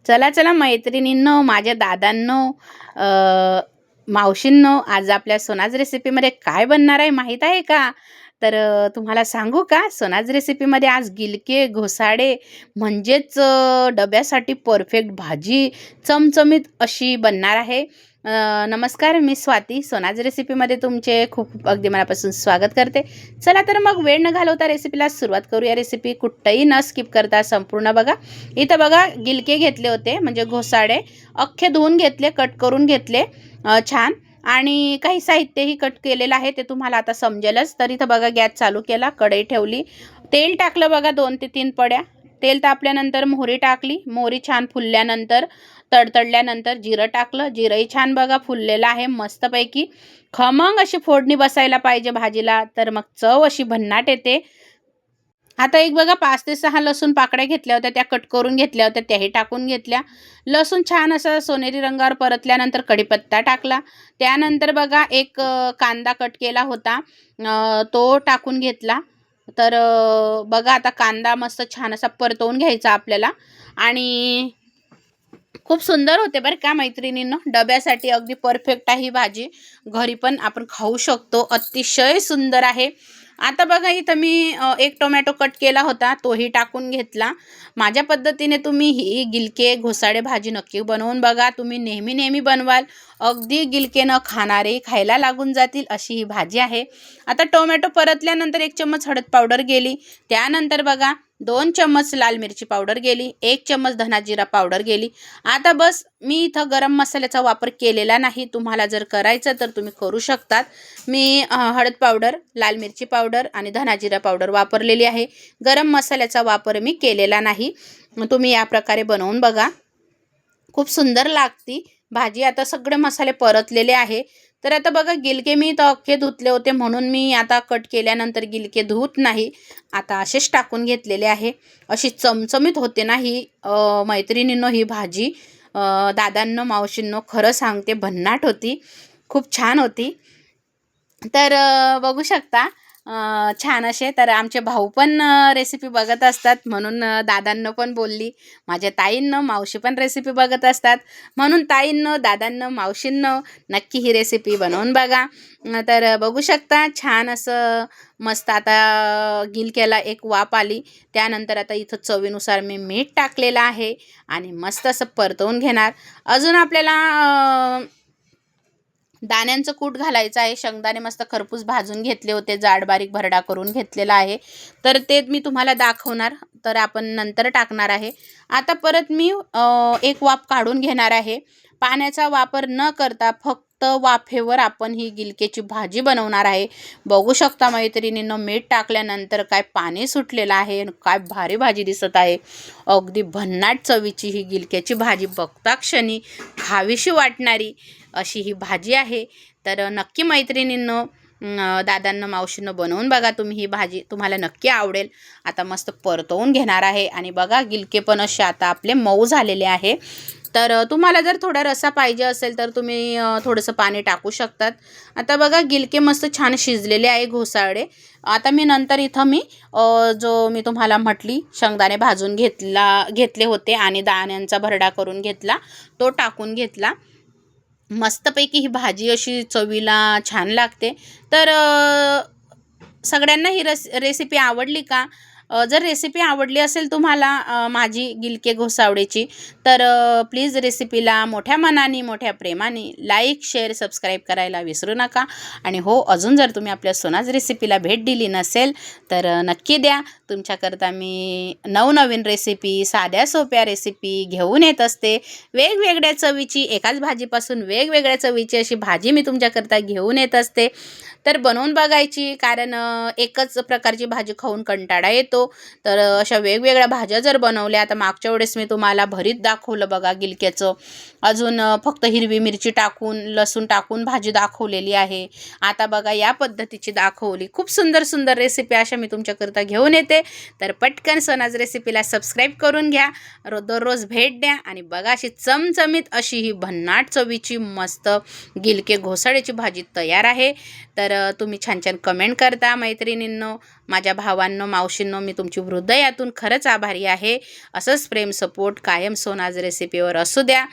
चला चला मैत्रिणींनो, माझ्या दादांनो, मावशींनो, आज आपल्या सोनाज रेसिपीमध्ये काय बनणार आहे माहीत आहे का? तर तुम्हाला सांगू का? सोनाज रेसिपीमध्ये आज गिलके घोसाळे म्हणजेच डब्यासाठी परफेक्ट भाजी चमचमीत अशी बनणार आहे. नमस्कार, मी स्वाती. सोनाज रेसिपीमध्ये तुमचे खूप अगदी मनापासून स्वागत करते. चला तर मग वेळ न घालवता रेसिपीला सुरुवात करूया. रेसिपी कुठंही न स्किप करता संपूर्ण बघा. इथं बघा गिलके घेतले होते, म्हणजे घोसाळे अख्खे धुवून घेतले, कट करून घेतले छान. आणि काही साहित्यही कट केलेलं आहे, ते तुम्हाला आता समजेलच. तर इथं बघा गॅस चालू केला, कढई ठेवली, तेल टाकलं बघा 2 ते 3 पड्या. तेल तापल्यानंतर मोहरी टाकली. मोहरी छान फुलल्यानंतर, तडतडल्यानंतर जिरं टाकलं. जिरंही छान बघा फुललेलं आहे मस्तपैकी. खमंग अशी फोडणी बसायला पाहिजे भाजीला, तर मग चव अशी भन्नाट येते. आता एक बघा 5 ते 6 लसूण पाकळ्या घेतल्या होत्या, त्या कट करून घेतल्या होत्या, त्याही टाकून घेतल्या. लसूण छान असा सोनेरी रंगावर परतल्यानंतर कढीपत्ता टाकला. त्यानंतर बघा एक कांदा कट केला होता, तो टाकून घेतला. तर बघा आता कांदा मस्त छान असा परतवून घ्यायचा आपल्याला. आणि खूप सुंदर होते बरं का मैत्रिणींनो, डब्यासाठी अगदी परफेक्ट आहे ही भाजी. घरी पण आपण खाऊ शकतो, अतिशय सुंदर आहे. आता बघा इथं मी एक टोमॅटो कट केला होता, तोही टाकून घेतला. माझ्या पद्धतीने तुम्ही ही गिलके घोसाळे भाजी नक्की बनवून बघा. तुम्ही नेहमी नेहमी बनवाल, अगदी गिलके न खाणारे खायला लागून जातील अशी ही भाजी आहे. आता टोमॅटो परतल्यानंतर 1 चम्मच हळद पावडर गेली. त्यानंतर बघा 2 चम्मच लाल मिरची पावडर गेली, 1 चम्मच धना जिरा पावडर गेली. आता बस मी इथं गरम मसाल्याचा वापर केलेला नाही, तुम्हाला जर करायचं तर तुम्ही करू शकतात. मी हळद पावडर, लाल मिरची पावडर आणि धना जिरा पावडर वापरलेली आहे. गरम मसाल्याचा वापर मी केलेला नाही. तुम्ही या प्रकारे बनवून बघा, खूप सुंदर लागती भाजी. आता सगळे मसाले परतलेले आहे. तर आता बघा गिलके मी तर अख्खे धुतले होते, म्हणून मी आता कट केल्यानंतर गिलके धुत नाही, आता असेच टाकून घेतलेले आहे. अशी चमचमीत होते ना ही मैत्रिणींनो ही भाजी. दादांनो, मावशींनो, खरं सांगते भन्नाट होती, खूप छान होती. तर बघू शकता छान असे. तर आमचे भाऊ पण रेसिपी बघत असतात, म्हणून दादांनो पण बोलली. माझ्या ताईंनो, मावशी पण रेसिपी बघत असतात, म्हणून ताईंनो, दादांनो, मावशींनो, नक्की ही रेसिपी बनवून बघा. तर बघू शकता छान असं मस्त आता गिलक्याला एक वाफ आली. त्यानंतर आता इथं चवीनुसार मी मीठ टाकलेलं आहे आणि मस्त असं परतवून घेणार. अजून आपल्याला दाण्यांचं कूट घालायचं आहे. शेंगदाणे मस्त खरपूस भाजून घेतले होते, जाड बारीक भरडा करून घेतलेला आहे. तर ते मी तुम्हाला दाखवणार, तर आपण नंतर टाकणार आहे. आता परत मी एक वाफ काढून घेणार आहे. पाण्याचा वापर न करता फक्त वाफेवर आपण ही गिलकेची भाजी बनवणार आहे. बघू शकता मैत्रिणींनो, मीठ टाकल्यानंतर काय पाणी सुटलेलं आहे, काय भारी भाजी दिसत आहे. अगदी भन्नाट चवीची ही गिलक्याची भाजी, बघता क्षणी खावीशी वाटणारी अशी ही भाजी आहे. तर नक्की मैत्रिणींनो, दादांना, मावशींना बनवून बघा तुम्ही ही भाजी, तुम्हाला नक्की आवडेल. आता मस्त परतवून घेणार आहे. आणि बघा गिलके पण असे आता आपले मऊ झालेले आहे. तर तुम्हाला जर थोडा रस्सा पाहिजे असेल तर तुम्ही थोडंसं पाणी टाकू शकतात. आता बघा गिलके मस्त छान शिजलेले आहे घोसाळे. आता मी नंतर इथं मी जो मी तुम्हाला म्हटली शेंगदाणे भाजून घेतले होते आणि दाण्यांचा भरडा करून घेतला, तो टाकून घेतला. मस्तपैकी ही भाजी अशी चवीला छान लागते. तर सगळ्यांना ही रेसिपी आवडली का? जर रेसिपी आवडली असेल तुम्हाला माझी गिलके घोसावळेची, तर प्लीज रेसिपीला मोठ्या मनाने, मोठ्या प्रेमाने लाईक, शेअर, सबस्क्राईब करायला विसरू नका. आणि हो, अजून जर तुम्ही आपल्या सोनाज रेसिपीला भेट दिली नसेल तर नक्की द्या. तुमच्याकरता मी नवनवीन रेसिपी, साध्या सोप्या रेसिपी घेऊन येत असते. वेगवेगळ्या चवीची, एकाच भाजीपासून वेगवेगळ्या चवीची अशी भाजी मी तुमच्याकरता घेऊन येत असते. तर बनवून बघायची, कारण एकच प्रकारची भाजी खाऊन कंटाळा येतो. तर अशा वेगवेगळ्या भाज्या जर बनवल्या, आता मागच्या वेळेस मी तुम्हाला भरीत दाखवलं बघा गिलक्याचं, अजून फक्त हिरवी मिरची टाकून, लसूण टाकून भाजी दाखवलेली आहे. आता बघा या पद्धतीची दाखवली. खूप सुंदर सुंदर रेसिपी अशा मी तुमच्याकरता घेऊन येते. तर पटकन सोनाज रेसिपीला सबस्क्राईब करून घ्या, दररोज भेट द्या आणि बघा अशी चमचमीत अशी ही भन्नाट चवीची मस्त गिलके घोसाळ्याची भाजी तयार आहे. तर तुम्ही छान छान कमेंट करता मैत्रिणींनो, माझ्या भावांनो, मावशींनो, मी तुमची हृदयातून खरंच आभारी आहे. असंच प्रेम सपोर्ट कायम सोनाज रेसिपीवर असू द्या.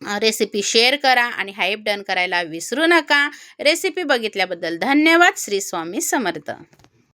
रेसिपी शेअर करा आणि हाईप डन करायला विसरू नका. रेसिपी बघितल्याबद्दल धन्यवाद. श्री स्वामी समर्थ.